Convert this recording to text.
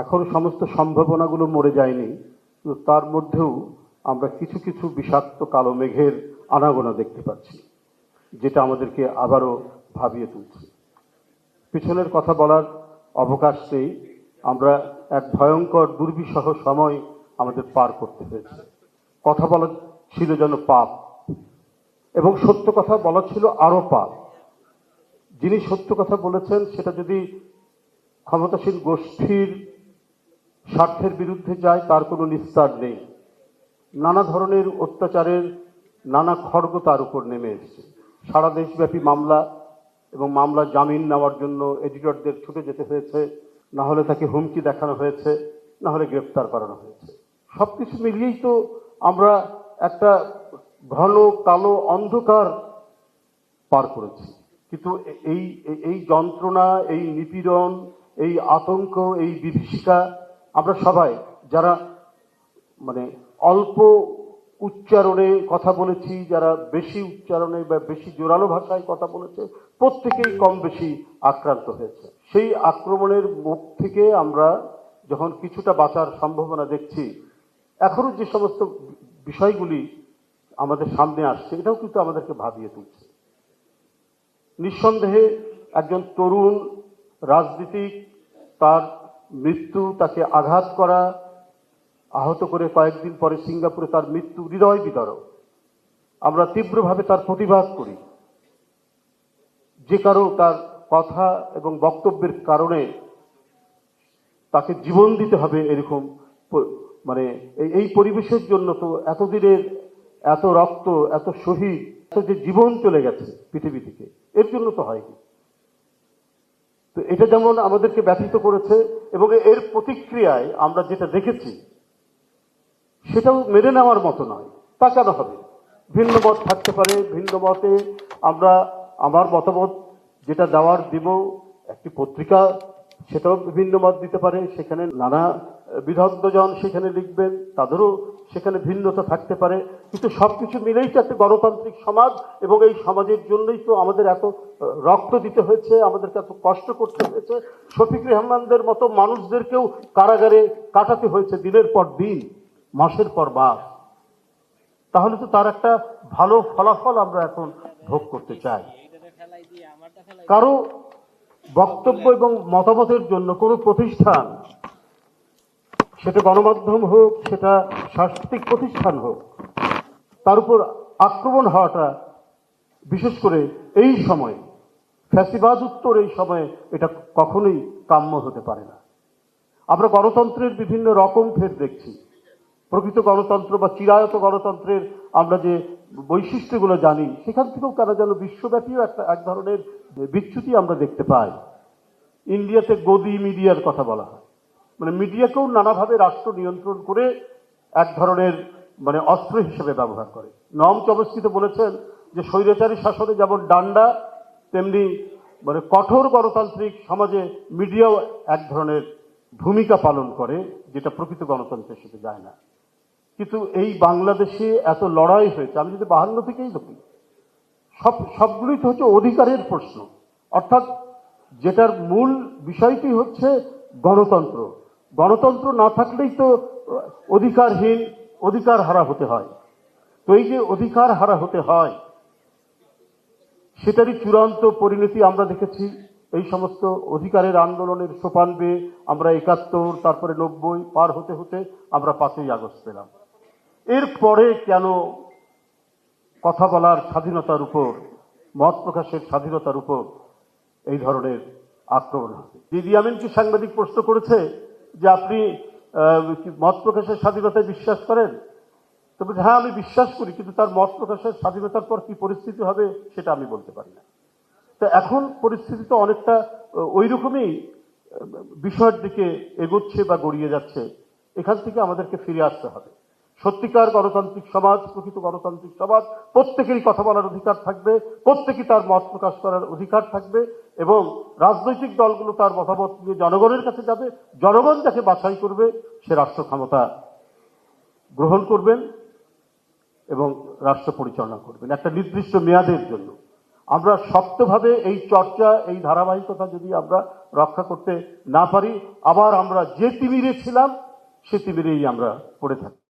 এখন সমস্ত সম্ভাবনাগুলো মরে যায়নি, কিন্তু তার মধ্যেও আমরা কিছু কিছু বিষাক্ত কালো মেঘের আনাগোনা দেখতে পাচ্ছি, যেটা আমাদেরকে আবারও ভাবিয়ে তুলছে। পিছনের কথা বলার অবকাশ নেই। আমরা এক ভয়ঙ্কর দুর্বিষহ সময় আমাদের পার করতে হয়েছে। কথা বলা ছিল যেন পাপ, এবং সত্য কথা বলা ছিল আরো পাপ। যিনি সত্য কথা বলেছেন সেটা যদি ক্ষমতাসীন গোষ্ঠীর স্বার্থের বিরুদ্ধে যায়, তার কোনো নিস্তার নেই। নানা ধরনের অত্যাচারের নানা খড়গ তার উপর নেমে এসেছে। সারা দেশব্যাপী মামলা, এবং মামলা জামিন নেওয়ার জন্য এডিটরদের ছুটে যেতে হয়েছে, না হলে তাকে হুমকি দেখানো হয়েছে, না হলে গ্রেফতার করানো হয়েছে। সবকিছু মিলিয়েই তো আমরা একটা ঘন কালো অন্ধকার পার করেছি। কিন্তু এই এই যন্ত্রণা, এই নিপীড়ন, এই আতঙ্ক, এই বিভীষিকা আমরা সবাই যারা মানে অল্প উচ্চারণে কথা বলেছি, যারা বেশি উচ্চারণে বা বেশি জোরালো ভাষায় কথা বলেছে, প্রত্যেকেই কম বেশি আক্রান্ত হয়েছে। সেই আক্রমণের মুখ থেকে আমরা যখন কিছুটা বাঁচার সম্ভাবনা দেখছি, এখনো যে সমস্ত বিষয়গুলি আমাদের সামনে আসছে, এটাও কিন্তু আমাদেরকে ভাবিয়ে তুলছে। নিঃসন্দেহে একজন তরুণ রাজনীতিক, তার মৃত্যু, তাকে আঘাত করা, আহত করে কয়েকদিন পরে সিঙ্গাপুরে তার মৃত্যু হৃদয় বিদারক। আমরা তীব্রভাবে তার প্রতিবাদ করি। যে কারো তার কথা এবং বক্তব্যের কারণে তাকে জীবন দিতে হবে, এরকম মানে এই পরিবেশের জন্য তো এতদিনের এত রক্ত, এত শহীদ, এত যে জীবন চলে গেছে পৃথিবী থেকে, এর জন্য তো হয়নি। তো এটা যেমন আমাদেরকে ব্যথিত করেছে, এবং এর প্রতিক্রিয়ায় আমরা যেটা দেখেছি সেটাও মেনে নেওয়ার মতো নয়। তা কেন হবে? ভিন্ন মত থাকতে পারে, ভিন্ন মতে আমরা আমার মতামত যেটা দেওয়ার দিব, একটি পত্রিকা সেটাও ভিন্ন মত দিতে পারে, সেখানে নানা বিদগ্ধজন সেখানে লিখবেন, তাদেরও সেখানে ভিন্নতা থাকতে পারে। কিন্তু সবকিছু মিলেই তো একটা গণতান্ত্রিক সমাজ, এবং এই সমাজের জন্যই তো আমাদের এত রক্ত দিতে হয়েছে, আমাদেরকে এত কষ্ট করতে হয়েছে। শফিক রেহমানদের মতো মানুষদেরকেও কারাগারে কাটাতে হয়েছে দিনের পর দিন, মাসের পর মাস। তাহলে তো তার একটা ভালো ফলাফল আমরা এখন ভোগ করতে চাই। কারো বক্তব্য এবং মতামতের জন্য কোনো প্রতিষ্ঠান, সেটা গণমাধ্যম হোক, সেটা সাংস্কৃতিক প্রতিষ্ঠান হোক, তার উপর আক্রমণ হওয়াটা, বিশেষ করে এই সময়ে ফ্যাসিবাদ উত্তর এই সময়ে, এটা কখনোই কাম্য হতে পারে না। আমরা গণতন্ত্রের বিভিন্ন রকম ফের দেখছি। প্রকৃত গণতন্ত্র বা চিরায়ত গণতন্ত্রের আমরা যে বৈশিষ্ট্যগুলো জানি, সেখান থেকেও তারা যেন বিশ্বব্যাপীও এক ধরনের বিচ্যুতি আমরা দেখতে পাই। ইন্ডিয়াতে গদি মিডিয়ার কথা বলা হয়, মানে মিডিয়াকেও নানাভাবে রাষ্ট্র নিয়ন্ত্রণ করে এক ধরনের মানে অস্ত্র হিসেবে ব্যবহার করে। নম চমস্কি তো বলেছেন যে স্বৈরাচারী শাসনে যেমন ডান্ডা, তেমনি মানে কঠোর গণতান্ত্রিক সমাজে মিডিয়াও এক ধরনের ভূমিকা পালন করে, যেটা প্রকৃত গণতন্ত্রের সাথে যায় না। কিন্তু এই বাংলাদেশে এত লড়াই হয়েছে, আমি যদি 52 থেকেই দেখি, সবগুলোই তো হচ্ছে অধিকারের প্রশ্ন। অর্থাৎ যেটার মূল বিষয়টি হচ্ছে গণতন্ত্র। গণতন্ত্র না থাকলেই তো অধিকারহীন, অধিকার হারা হতে হয়। তো এই যে অধিকার হারা হতে হয়, সেটারই চূড়ান্ত পরিণতি আমরা দেখেছি এই সমস্ত অধিকারের আন্দোলনের সোপান বেয়ে। আমরা 71, তারপরে 90 পার হতে হতে আমরা 5ই আগস্ট পেলাম। এরপরে কেন কথা বলার স্বাধীনতার উপর, মত প্রকাশের স্বাধীনতার উপর এই ধরনের আক্রমণ হবে? দিদি আমিন কি সাংবাদিক প্রশ্ন করেছে যে আপনি মত প্রকাশের স্বাধীনতায় বিশ্বাস করেন? তো বলছে হ্যাঁ আমি বিশ্বাস করি, কিন্তু তার মত প্রকাশের স্বাধীনতার পর কি পরিস্থিতি হবে সেটা আমি বলতে পারি না। তো এখন পরিস্থিতি তো অনেকটা ওই রকমই বিষয়ের দিকে এগোচ্ছে বা গড়িয়ে যাচ্ছে। এখান থেকে আমাদেরকে ফিরে আসতে হবে। সত্যিকার গণতান্ত্রিক সমাজ, প্রকৃত গণতান্ত্রিক সমাজ, প্রত্যেকেরই কথা বলার অধিকার থাকবে, প্রত্যেকেই তার মত প্রকাশ করার অধিকার থাকবে, এবং রাজনৈতিক দলগুলো তার মতামত নিয়ে জনগণের কাছে যাবে। জনগণ যাকে বাছাই করবে সে রাষ্ট্র ক্ষমতা গ্রহণ করবেন এবং রাষ্ট্র পরিচালনা করবেন একটা নির্দিষ্ট মেয়াদের জন্য। আমরা শক্তভাবে এই চর্চা, এই ধারাবাহিকতা যদি আমরা রক্ষা করতে না পারি, আবার আমরা যে তিমিরে ছিলাম সে তিমিরেই আমরা পড়ে থাকি।